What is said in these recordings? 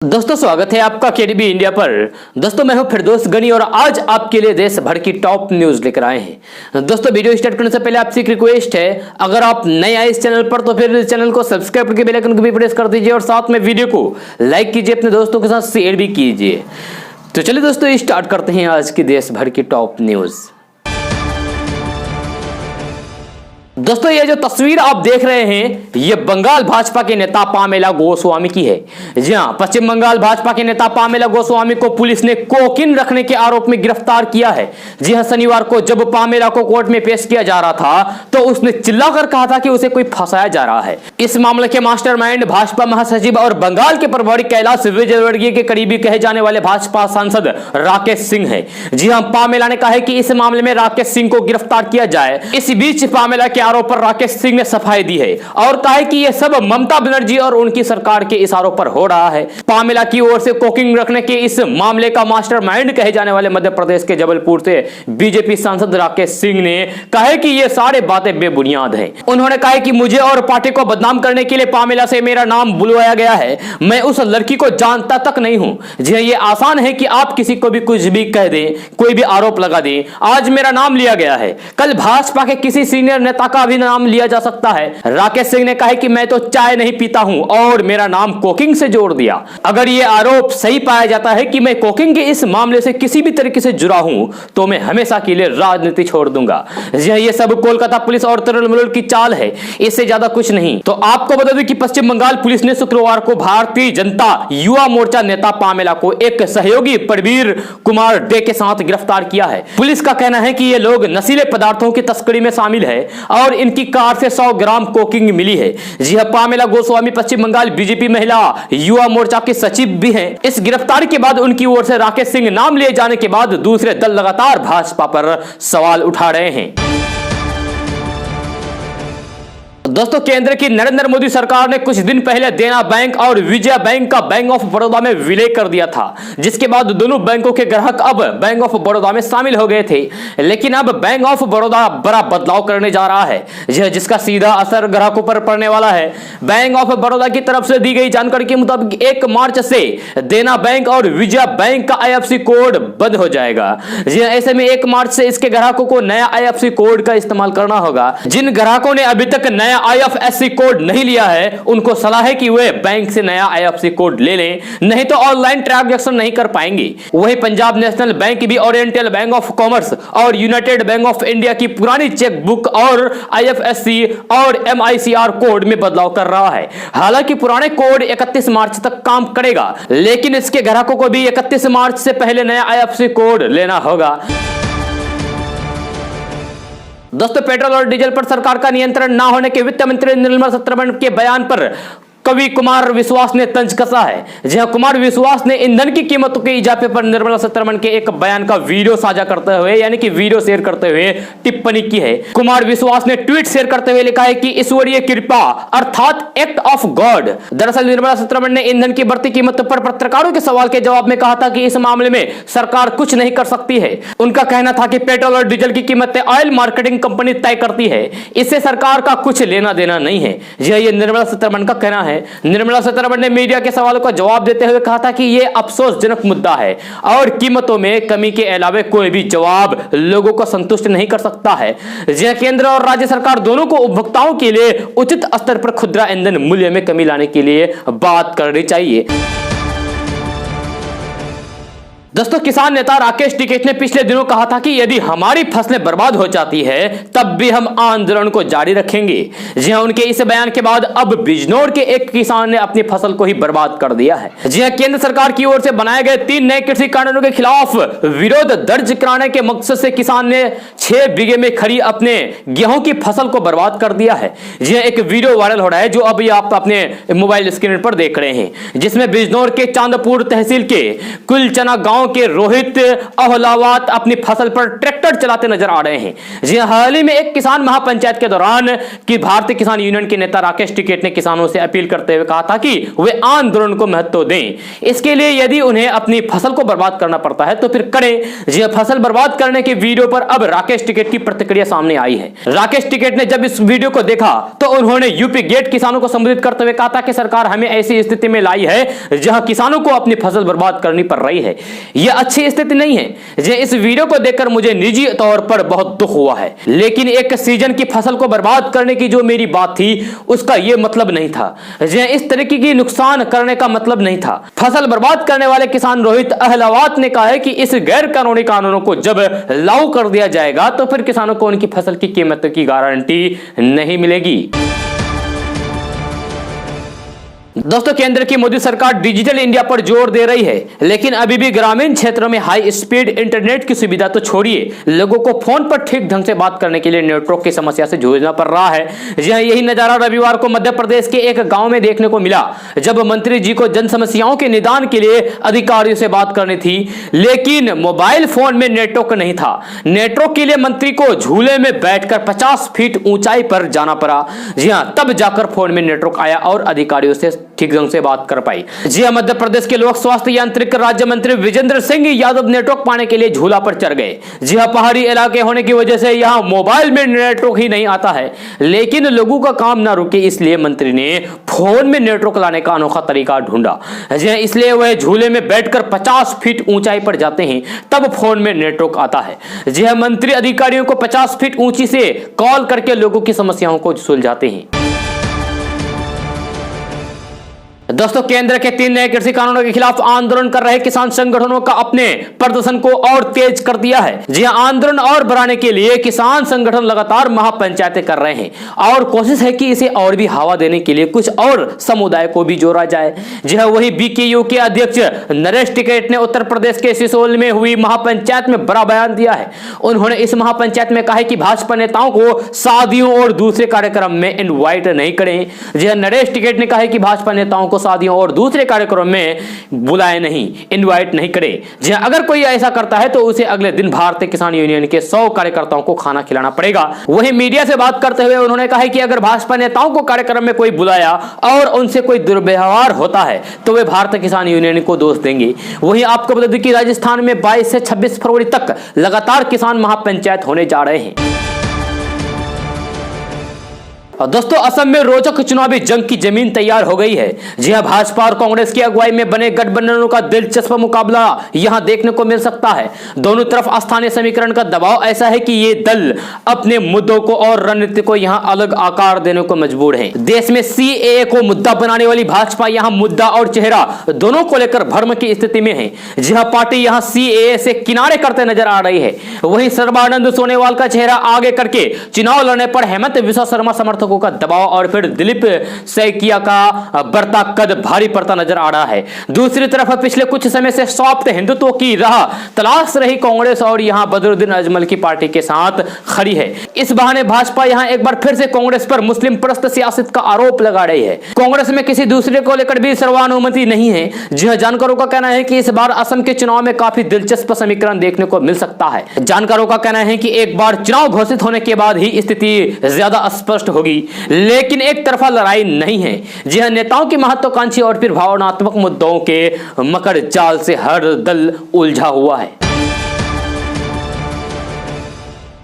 दोस्तों स्वागत है आपका केडीबी इंडिया पर। दोस्तों मैं हूं फिरदौस गनी और आज आपके लिए देश भर की टॉप न्यूज लेकर आए हैं। दोस्तों वीडियो स्टार्ट करने से पहले आपसे एक रिक्वेस्ट है, अगर आप नए आए इस चैनल पर तो फिर चैनल को सब्सक्राइब करके बेल आइकन को भी प्रेस कर दीजिए और साथ में वीडियो को लाइक कीजिए, अपने दोस्तों के साथ शेयर भी कीजिए। तो चलिए दोस्तों स्टार्ट करते हैं आज की देश भर की टॉप न्यूज। दोस्तों ये जो तस्वीर आप देख रहे हैं ये बंगाल भाजपा के नेता पामेला गोस्वामी की है। जी हां, पश्चिम बंगाल भाजपा के नेता पामेला गोस्वामी को पुलिस ने कोकीन रखने के आरोप में गिरफ्तार किया है। जी हां, शनिवार को जब पामेला को कोर्ट में पेश किया जा रहा था तो उसने चिल्लाकर कहा था कि उसे कोई फंसाया जा रहा है। इस मामले के मास्टरमाइंड भाजपा महासचिव और बंगाल के प्रभारी कैलाश विजयवर्गीय के करीबी कहे जाने वाले भाजपा सांसद राकेश सिंह है। जी हां, पामेला ने कहा है कि इस मामले में राकेश सिंह को गिरफ्तार किया जाए। इसी बीच पामेला के आरोप पर राकेश सिंह ने सफाई दी है और कहा है कि यह सब ममता बनर्जी और उनकी सरकार के इशारों पर हो रहा है। पामेला की ओर से कोकिंग रखने के इस मामले का मास्टरमाइंड कहे जाने वाले मध्य प्रदेश के जबलपुर से बीजेपी सांसद राकेश सिंह ने कहा है कि ये सारे बातें बेबुनियाद हैं। उन्होंने कहा है कि मुझे और पार्टी को बदनाम करने के लिए पामेला से मेरा नाम बुलवाया गया है। मैं उस लड़की को जानता तक नहीं हूं। जी ये आसान है कि आप किसी को भी कुछ भी कह दें, कोई भी आरोप लगा दें। आज मेरा नाम लिया गया है, कल भाजपा के किसी सीनियर नेता का भी नाम लिया जा सकता है। राकेश सिंह ने कहा कि मैं तो चाय नहीं पीता हूं और मेरा नाम कोकिंग से जोड़ दिया। अगर यह आरोप सही पाया जाता है कि मैं कोकिंग के इस मामले से किसी भी तरीके से जुड़ा हूं तो मैं हमेशा के लिए राजनीति छोड़ दूंगा। यह सब कोलकाता पुलिस और तृणमूल की चाल है, इससे ज्यादा कुछ नहीं। तो आपको बता दें कि पश्चिम बंगाल पुलिस ने शुक्रवार को भारतीय जनता युवा मोर्चा नेता पामेला को एक सहयोगी प्रवीर कुमार डे के साथ गिरफ्तार किया है। पुलिस का कहना है कि ये लोग नशीले पदार्थों की तस्करी में शामिल है और इनकी कार से 100 ग्राम कोकिंग मिली है। जी हां, पामेला गोस्वामी पश्चिम बंगाल बीजेपी महिला युवा मोर्चा के सचिव भी हैं। इस गिरफ्तारी के बाद उनकी ओर से राकेश सिंह नाम लिए जाने के बाद दूसरे दल लगातार भाजपा पर सवाल उठा रहे हैं। दोस्तों केंद्र की नरेंद्र मोदी सरकार ने कुछ दिन पहले देना बैंक और विजया बैंक का बैंक ऑफ बड़ौदा में विलय कर दिया था, जिसके बाद दोनों बैंकों के ग्राहक अब बैंक ऑफ बड़ौदा में शामिल हो गए थे। लेकिन अब बैंक ऑफ बड़ौदा बड़ा बदलाव करने जा रहा है, जिसका सीधा असर ग्राहकों पर पड़ने वाला है। बैंक ऑफ बड़ौदा की तरफ से दी गई जानकारी के मुताबिक 1 मार्च से देना बैंक और विजया बैंक का IFSC कोड बंद हो जाएगा। ऐसे में 1 मार्च से इसके ग्राहकों को नया IFSC कोड का इस्तेमाल करना होगा। जिन ग्राहकों ने अभी तक नया IFSC कोड नहीं लिया है उनको सलाह है कि वे बैंक से नया IFSC कोड ले लें, नहीं तो ऑनलाइन ट्रांजैक्शन नहीं कर पाएंगे। वहीं पंजाब नेशनल बैंक भी ओरिएंटल बैंक ऑफ कॉमर्स और यूनाइटेड बैंक ऑफ इंडिया की पुरानी चेकबुक और IFSC और MICR कोड में बदलाव कर रहा है। हालांकि पुराने कोड 31 मार्च तक काम करेगा, लेकिन इसके ग्राहकों को भी 31 मार्च से पहले नया IFSC कोड लेना होगा। दोस्तों पेट्रोल और डीजल पर सरकार का नियंत्रण न होने के वित्त मंत्री निर्मला सीतारमण के बयान पर कवि कुमार विश्वास ने तंज कसा है। जी हां, कुमार विश्वास ने ईंधन की कीमतों के इजाफे पर निर्मला सीतारमण के एक बयान का वीडियो साझा करते हुए यानी कि वीडियो शेयर करते हुए टिप्पणी की है। कुमार विश्वास ने ट्वीट शेयर करते हुए लिखा है कि ईश्वरीय कृपा अर्थात एक्ट ऑफ गॉड। दरअसल निर्मला सीतारमण ने ईंधन की बढ़ती कीमतों पर पत्रकारों के सवाल के जवाब में कहा था कि इस मामले में सरकार कुछ नहीं कर सकती है। उनका कहना था कि पेट्रोल और डीजल की कीमतें ऑयल मार्केटिंग कंपनी तय करती है, इससे सरकार का कुछ लेना देना नहीं है। यह निर्मला सीतारमण का कहना है। निर्मला सीतारमण ने मीडिया के सवालों का जवाब देते हुए कहा था कि यह अफसोसजनक मुद्दा है और कीमतों में कमी के अलावा कोई भी जवाब लोगों को संतुष्ट नहीं कर सकता है। केंद्र और राज्य सरकार दोनों को उपभोक्ताओं के लिए उचित स्तर पर खुदरा ईंधन मूल्य में कमी लाने के लिए बात करनी चाहिए। दोस्तों किसान नेता राकेश टिकैत ने पिछले दिनों कहा था कि यदि हमारी फसलें बर्बाद हो जाती है तब भी हम आंदोलन को जारी रखेंगे। जी हां, उनके इस बयान के बाद अब बिजनौर के एक किसान ने अपनी फसल को ही बर्बाद कर दिया है। जी हां, केंद्र सरकार की ओर से बनाए गए 3 नए कृषि कानूनों के खिलाफ विरोध दर्ज कराने के मकसद से किसान ने 6 बीघे में खड़ी अपने गेहूं की फसल को बर्बाद कर दिया है। जी हां, एक वीडियो वायरल हो रहा है जो अभी आप अपने मोबाइल स्क्रीन पर देख रहे हैं, जिसमें बिजनौर के चांदपुर तहसील के कुलचना गांव के रोहित अहलावत अपनी फसल पर ट्रैक्टर हेलीकॉप्टर चलाते नजर आ रहे हैं। जी हाल ही में एक किसान महापंचायत के दौरान कि भारतीय किसान यूनियन के नेता राकेश टिकैत ने किसानों से अपील करते हुए कहा था कि वे आंदोलन को महत्व दें, इसके लिए यदि उन्हें अपनी फसल को बर्बाद करना पड़ता है तो फिर करें। जी फसल बर्बाद करने के वीडियो पर अब राकेश टिकैत की प्रतिक्रिया सामने आई है। राकेश टिकैत ने जब इस वीडियो को देखा तो उन्होंने यूपी गेट किसानों को संबोधित करते हुए कहा था कि सरकार हमें ऐसी स्थिति में लाई है जहां किसानों को अपनी फसल बर्बाद करनी पड़ रही है, यह अच्छी स्थिति नहीं है। जी इस वीडियो को देखकर मुझे निजी तौर पर बहुत दुख हुआ है, लेकिन एक सीजन की फसल को बर्बाद करने की जो मेरी बात थी उसका यह मतलब नहीं था। जी इस तरीके की नुकसान करने का मतलब नहीं था। फसल बर्बाद करने वाले किसान रोहित अहलावत ने कहा है कि इस गैर कानूनी कानूनों को जब लागू कर दिया जाएगा तो फिर किसानों को उनकी फसल की कीमत की गारंटी नहीं मिलेगी। दोस्तों, केंद्र की मोदी सरकार डिजिटल इंडिया पर जोर दे रही है, लेकिन अभी भी ग्रामीण क्षेत्रों में हाई स्पीड इंटरनेट की सुविधा तो छोड़िए, लोगों को फोन पर ठीक ढंग से बात करने के लिए नेटवर्क की समस्या से जूझना पड़ रहा है। जी हां, यही नजारा रविवार को मध्य प्रदेश के एक गांव में देखने को मिला, जब मंत्री जी को जन समस्याओं के निदान के लिए अधिकारियों से बात करनी थी, लेकिन मोबाइल फोन में नेटवर्क नहीं था। नेटवर्क के लिए मंत्री को झूले में बैठकर 50 फीट ऊंचाई पर जाना पड़ा। जी हां, तब जाकर फोन में नेटवर्क आया और अधिकारियों से ठीक ढंग से बात कर पाई। जी हां, मध्य प्रदेश के लोक स्वास्थ्य यांत्रिक राज्य मंत्री विजेंद्र सिंह यादव नेटवर्क पाने के लिए झूला पर चढ़ गए। जी हां, पहाड़ी इलाके होने की वजह से यहां मोबाइल में नेटवर्क ही नहीं आता है, लेकिन लोगों का काम ना रुके इसलिए मंत्री ने फोन में नेटवर्क लाने का अनोखा तरीका ढूंढा। जी हां, इसलिए वह झूले में बैठकर 50 फीट ऊंचाई पर जाते हैं, तब फोन में नेटवर्क आता है। जी हां, मंत्री अधिकारियों को 50 फीट ऊंची से कॉल करके लोगों की समस्याओं को सुलझाते हैं। दोस्तों, केंद्र के 3 नए कृषि कानूनों के खिलाफ आंदोलन कर रहे किसान संगठनों का अपने प्रदर्शन को और तेज कर दिया है। जी हां, आंदोलन और बढ़ाने के लिए किसान संगठन लगातार महापंचायतें कर रहे हैं और कोशिश है कि इसे और भी हवा देने के लिए कुछ और समुदाय को भी जोड़ा जाए। जी हां, वही बीकेयू के अध्यक्ष नरेश टिकैत ने उत्तर प्रदेश के सिसोल में हुई महापंचायत में बड़ा बयान दिया है। उन्होंने इस महापंचायत में कहा है कि भाजपा नेताओं को शादियों और दूसरे कार्यक्रम में इनवाइट नहीं करें। जी हां, नरेश टिकैत ने कहा है कि भाजपा नेताओं को शादियों और दूसरे कार्यक्रम में बुलाए नहीं, इनवाइट नहीं करे। जी अगर कोई ऐसा करता है तो उसे अगले दिन भारतीय किसान यूनियन के 100 कार्यकर्ताओं को खाना खिलाना पड़ेगा। वहीं मीडिया से बात करते हुए उन्होंने कहा कि अगर भाजपा नेताओं को कार्यक्रम में कोई बुलाया और उनसे कोई दुर्व्यवहार होता है तो वे भारतीय किसान यूनियन को दोष देंगे। वहीं आपको बता दें कि राजस्थान में 22 से 26 फरवरी तक लगातार किसान महापंचायत होने जा रहे हैं। और दोस्तों, असम में रोचक चुनावी जंग की जमीन तैयार हो गई है। जी हां, भाजपा और कांग्रेस की अगुवाई में बने गठबंधनों का दिलचस्प मुकाबला यहां देखने को मिल सकता है। दोनों तरफ स्थानीय समीकरण का दबाव ऐसा है कि ये दल अपने मुद्दों को और रणनीति को यहां अलग आकार देने को मजबूर है। देश में सीएए को मुद्दा बनाने वाली भाजपा यहां मुद्दा और चेहरा दोनों को लेकर भ्रम की स्थिति में है। जी हां, पार्टी यहां सीएए से किनारे करते नजर आ रही है। वहीं सर्बानंद सोनोवाल का चेहरा आगे करके चुनाव लड़ने पर हेमंत बिस्वा शर्मा समर्थक का दबाव और फिर दिलीप सैकिया का बढ़ता कद भारी पड़ता नजर आ रहा है। दूसरी तरफ पिछले कुछ समय से सॉफ्ट हिंदुत्व की राह तलाश रही कांग्रेस और यहां बदरुद्दीन अजमल की पार्टी के साथ खड़ी है। इस बहाने भाजपा यहां एक बार फिर से कांग्रेस पर मुस्लिम प्रस्त सियासत का आरोप लगा रही है। कांग्रेस में किसी दूसरे को लेकर भी सर्वानुमति नहीं है। जी हां, जानकारों का कहना है कि इस बार असम के चुनाव में काफी दिलचस्प समीकरण देखने को मिल सकता है। जानकारों का कहना है कि एक बार चुनाव घोषित होने के बाद ही स्थिति ज्यादा स्पष्ट होगी, लेकिन एक तरफा लड़ाई नहीं है। जी हां, नेताओं की महत्वाकांक्षी और फिर भावनात्मक मुद्दों के मकर जाल से हर दल उलझा हुआ है।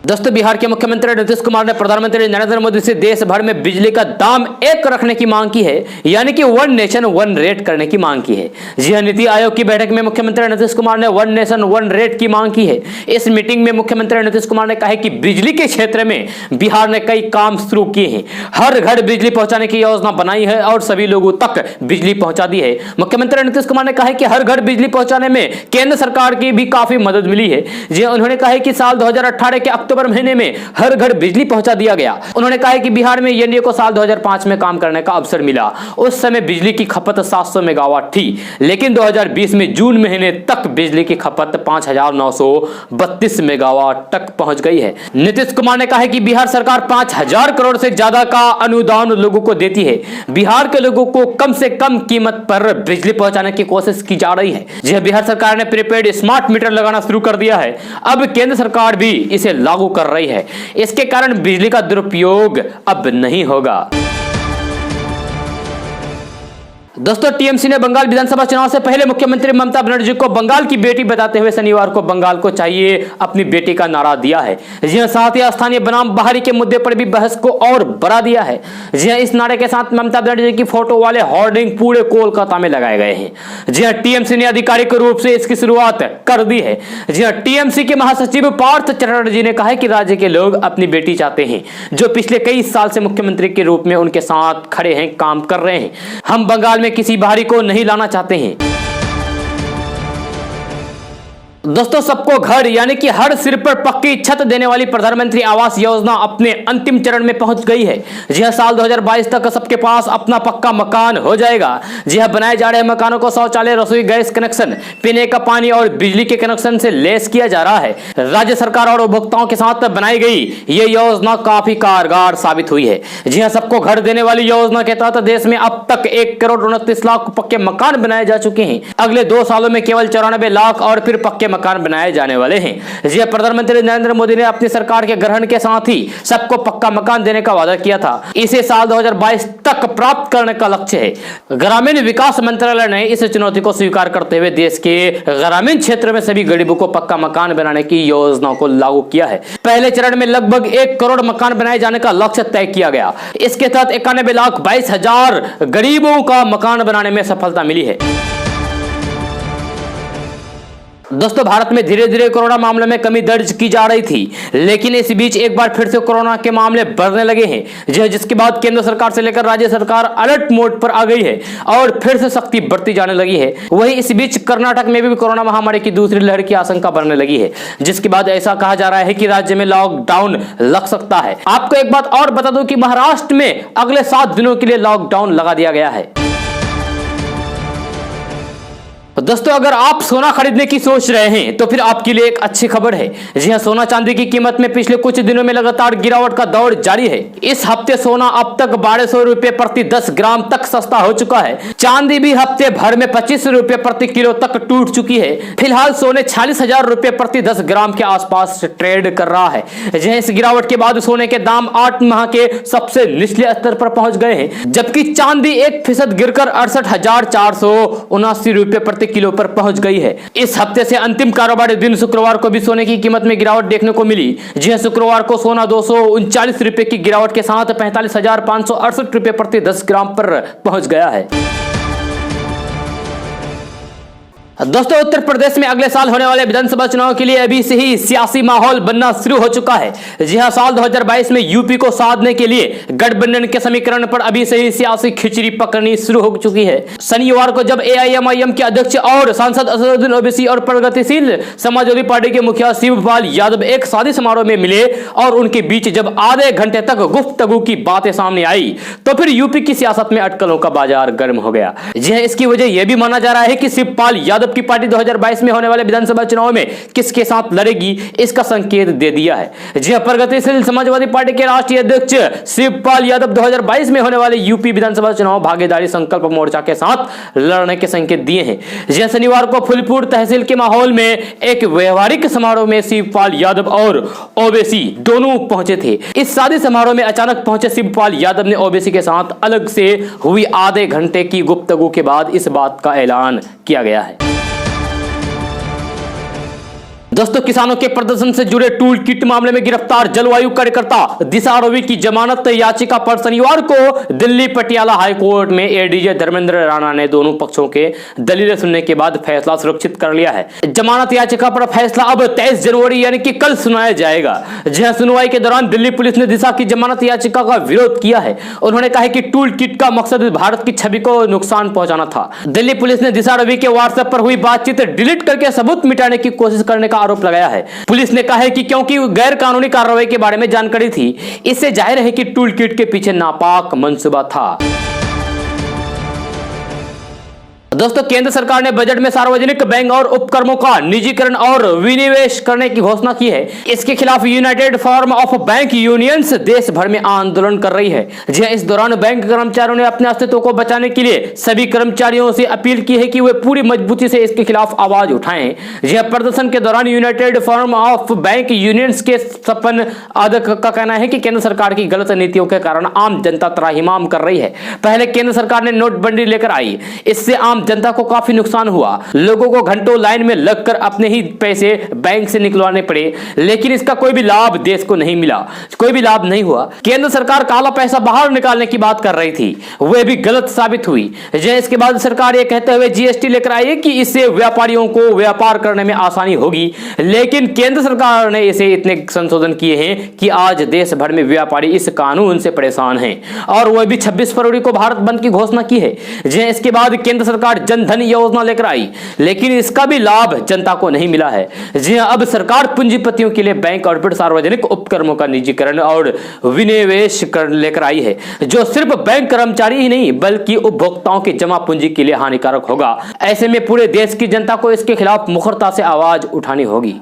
दोस्तों, बिहार के मुख्यमंत्री नीतीश कुमार ने प्रधानमंत्री नरेंद्र मोदी से देश भर में बिजली का दाम एक रखने की मांग की है, यानी कि 1 नेशन 1 रेट करने की मांग की है। जी हां, नीति आयोग की बैठक में मुख्यमंत्री नीतीश कुमार ने 1 नेशन 1 रेट की मांग की है। इस मीटिंग में मुख्यमंत्री नीतीश कुमार ने कहा है कि बिजली के क्षेत्र में बिहार ने कई काम शुरू किए हैं। हर घर बिजली पहुंचाने की योजना बनाई है और सभी लोगों तक बिजली पहुंचा दी है। मुख्यमंत्री नीतीश कुमार ने कहा है कि हर घर बिजली पहुंचाने में केंद्र सरकार की भी काफी मदद मिली है। जी, उन्होंने कहा है कि साल 2018 के अक्टूबर अक्टूबर महीने में हर घर बिजली पहुंचा दिया गया। उन्होंने कहा कि बिहार में एनडीए को साल 2005 में काम करने का अवसर मिला। उस समय बिजली की खपत 700 मेगावाट थी, लेकिन 2020 में जून महीने तक बिजली की खपत 5,932 मेगावाट तक पहुंच गई है। नीतीश कुमार ने कहा है कि बिहार सरकार 5,000 करोड़ से ज्यादा का अनुदान लोगों को देती है। बिहार के लोगों को कम से कम कीमत पर बिजली पहुंचाने की कोशिश की जा रही है। जी बिहार सरकार ने प्रीपेड स्मार्ट मीटर लगाना शुरू कर दिया है। अब केंद्र सरकार भी इसे लागू कर रही है। इसके कारण बिजली का दुरुपयोग अब नहीं होगा। दोस्तों, टीएमसी ने बंगाल विधानसभा चुनाव से पहले मुख्यमंत्री ममता बनर्जी को बंगाल की बेटी बताते हुए शनिवार को बंगाल को चाहिए अपनी बेटी का नारा दिया है। जी हां, साथ ही स्थानीय बनाम बाहरी के मुद्दे पर भी बहस को और बढ़ा दिया है। जी हां, इस नारे के साथ ममता बनर्जी की फोटो वाले होर्डिंग पूरे कोलकाता में लगाए गए हैं। जी हां, टीएमसी ने आधिकारिक रूप से इसकी शुरुआत कर दी है। जी हां, टीएमसी के महासचिव पार्थ चटर्जी ने कहा कि राज्य के लोग अपनी बेटी चाहते हैं, जो पिछले कई साल से मुख्यमंत्री के रूप में उनके साथ खड़े हैं, काम कर रहे हैं। हम बंगाल में किसी बाहरी को नहीं लाना चाहते हैं। दोस्तों, सबको घर यानी कि हर सिर पर पक्की छत देने वाली प्रधानमंत्री आवास योजना अपने अंतिम चरण में पहुंच गई है। जी हां, साल 2022 तक सबके पास अपना पक्का मकान हो जाएगा। जी हां, बनाए जा रहे मकानों को शौचालय, रसोई गैस कनेक्शन, पीने का पानी और बिजली के कनेक्शन से लैस किया जा रहा है। राज्य सरकार और उपभोक्ताओं के साथ बनाई गई ये योजना काफी कारगर साबित हुई है। जी हां, सबको घर देने वाली योजना के तहत देश में अब तक 1,29,00,000 पक्के मकान बनाए जा चुके हैं। अगले 2 सालों में केवल 94 लाख और फिर पक्के मकान बनाए जाने वाले हैं। जी प्रधानमंत्री नरेंद्र मोदी ने अपनी सरकार के ग्रहण के साथ ही सबको पक्का मकान देने का वादा किया था। इसे साल 2022 तक प्राप्त करने का लक्ष्य है। ग्रामीण विकास मंत्रालय ने इस चुनौती को स्वीकार करते हुए देश के ग्रामीण क्षेत्र में सभी गरीबों को पक्का मकान बनाने की योजना को लागू किया है। पहले चरण में लगभग 1 करोड़ मकान बनाए जाने का लक्ष्य तय किया गया। इसके तहत 91,22,000 गरीबों का मकान बनाने में सफलता मिली है। दोस्तों, भारत में धीरे धीरे कोरोना मामलों में कमी दर्ज की जा रही थी, लेकिन इस बीच एक बार फिर से कोरोना के मामले बढ़ने लगे हैं। जिसके बाद केंद्र सरकार से लेकर राज्य सरकार अलर्ट मोड पर आ गई है और फिर से सख्ती बढ़ती जाने लगी है। वहीं इस बीच कर्नाटक में भी कोरोना महामारी की दूसरी लहर की आशंका बढ़ने लगी है, जिसके बाद ऐसा कहा जा रहा है कि राज्य में लॉकडाउन लग सकता है। आपको एक बात और बता दूं कि महाराष्ट्र में अगले 7 दिनों के लिए लॉकडाउन लगा दिया गया है। दोस्तों, अगर आप सोना खरीदने की सोच रहे हैं तो फिर आपके लिए एक अच्छी खबर है। जी हां, सोना चांदी की कीमत में पिछले कुछ दिनों में लगातार गिरावट का दौर जारी है। इस हफ्ते सोना अब तक 1200 रुपए प्रति 10 ग्राम तक सस्ता हो चुका है। चांदी भी हफ्ते भर में 25 रुपए प्रति किलो तक टूट चुकी है। फिलहाल सोने 46,000 रुपए प्रति 10 ग्राम के आसपास ट्रेड कर रहा है। जी हां, इस गिरावट के बाद सोने के दाम 8 माह के सबसे निचले स्तर पर पहुंच गए हैं, जबकि चांदी 1% गिरकर 68,479 रुपए प्रति किलो पर पहुंच गई है। इस हफ्ते से अंतिम कारोबारी दिन शुक्रवार को भी सोने की कीमत में गिरावट देखने को मिली। जी हां, शुक्रवार को सोना 239 रुपए की गिरावट के साथ 45,568 रुपए प्रति 10 ग्राम पर पहुंच गया है। दोस्तों, उत्तर प्रदेश में अगले साल होने वाले विधानसभा चुनाव के लिए अभी से ही सियासी माहौल बनना शुरू हो चुका है। जी हां, साल 2022 में यूपी को साधने के लिए गठबंधन के समीकरण पर अभी से ही सियासी खिचड़ी पकड़नी शुरू हो चुकी है। शनिवार को जब एआईएमआईएम के अध्यक्ष और सांसद असदुद्दीन ओवैसी और प्रगतिशील समाजवादी पार्टी के मुखिया शिवपाल यादव एक शादी समारोह में मिले और उनके बीच जब आधे घंटे तक गुफ्तगू की बातें सामने आई तो फिर यूपी की सियासत में अटकलों का बाजार गर्म हो गया। जी हां, इसकी वजह यह भी माना जा रहा है कि शिवपाल यादव की पार्टी 2022 में होने वाले विधानसभा चुनाव में किसके साथ लड़ेगी, इसका संकेत दे दिया है। जी हां, प्रगतिशील समाजवादी पार्टी के राष्ट्रीय अध्यक्ष शिवपाल यादव 2022 में होने वाले यूपी विधानसभा चुनाव भागीदारी संकल्प मोर्चा के साथ लड़ने के संकेत दिए हैं। जी हां, शनिवार को फूलपुर तहसील के माहौल में एक व्यवहारिक समारोह में शिवपाल यादव और ओवैसी दोनों पहुंचे थे। इस शादी समारोह में अचानक पहुंचे शिवपाल यादव ने ओवैसी के साथ अलग से हुई आधे घंटे की गुफ्तगू के बाद इस बात का ऐलान किया गया है। दोस्तों, किसानों के प्रदर्शन से जुड़े टूल किट मामले में गिरफ्तार जलवायु कार्यकर्ता दिशा रवि की जमानत याचिका पर शनिवार को दिल्ली पटियाला हाईकोर्ट में एडीजे धर्मेंद्र राणा ने दोनों पक्षों के दलीलें सुनने के बाद फैसला सुरक्षित कर लिया है। जमानत याचिका पर फैसला अब 23 जनवरी यानी कि कल सुनाया जाएगा। जहां सुनवाई के दौरान दिल्ली पुलिस ने दिशा की जमानत याचिका का विरोध किया है। उन्होंने कहा कि टूल किट का मकसद भारत की छवि को नुकसान पहुंचाना था। दिल्ली पुलिस ने दिशा रवि के व्हाट्सएप पर हुई बातचीत डिलीट करके सबूत मिटाने की कोशिश करने का आरोप लगाया है। पुलिस ने कहा है कि क्योंकि गैर कानूनी कार्रवाई के बारे में जानकारी थी, इससे जाहिर है कि टूल किट के पीछे नापाक मंसूबा था। दोस्तों, केंद्र सरकार ने बजट में सार्वजनिक बैंक और उपक्रमों का निजीकरण और विनिवेश करने की घोषणा की है। इसके खिलाफ United forum of bank unions देश भर में आंदोलन कर रही है। जी हां, इस दौरान बैंक कर्मचारियों ने अपने अस्तित्व को बचाने के लिए सभी कर्मचारियों से अपील की है कि वे पूरी मजबूती से इसके खिलाफ आवाज उठाएं। जी हां, प्रदर्शन के दौरान United forum of bank unions के सपन अध्यक्ष का कहना है कि केंद्र सरकार की गलत नीतियों के कारण आम जनता त्राहिमाम कर रही है। पहले केंद्र सरकार ने नोटबंदी लेकर आई, इससे आम जनता को काफी नुकसान हुआ। लोगों को घंटों लाइन में लगकर अपने ही पैसे बैंक से निकलवाने पड़े, लेकिन इसका कोई भी लाभ देश को नहीं मिला, कोई भी लाभ नहीं हुआ। केंद्र सरकार काला पैसा बाहर निकालने की बात कर रही थी, वह भी गलत साबित हुई। इसके बाद सरकार ये कहते हुए जीएसटी लेकर आई कि इससे व्यापारियों को व्यापार करने में आसानी होगी, लेकिन केंद्र सरकार ने इसे इतने संशोधन किए हैं कि आज देश भर में व्यापारी इस कानून से परेशान हैं, और वह भी 26 फरवरी को भारत बंद की घोषणा की है। इसके बाद केंद्र सरकार जन धन योजना लेकर आई, लेकिन इसका भी लाभ जनता को नहीं मिला है। जी हां, अब सरकार पूंजीपतियों के लिए बैंक और फिर सार्वजनिक उपक्रमों का निजीकरण और विनिवेश लेकर आई है, जो सिर्फ बैंक कर्मचारी ही नहीं बल्कि उपभोक्ताओं की जमा पूंजी के लिए हानिकारक होगा। ऐसे में पूरे देश की जनता को इसके खिलाफ मुखरता से आवाज उठानी होगी।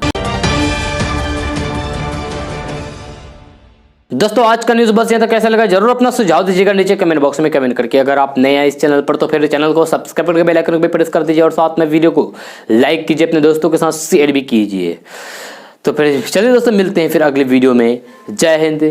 दोस्तों, आज का न्यूज़ बस यहाँ तक। कैसा लगा जरूर अपना सुझाव दीजिएगा नीचे कमेंट बॉक्स में कमेंट करके। अगर आप नए हैं इस चैनल पर तो फिर चैनल को सब्सक्राइब करके बेल आइकन को भी प्रेस कर दीजिए और साथ में वीडियो को लाइक कीजिए, अपने दोस्तों के साथ शेयर भी कीजिए। तो फिर चलिए दोस्तों, मिलते हैं फिर अगले वीडियो में। जय हिंद,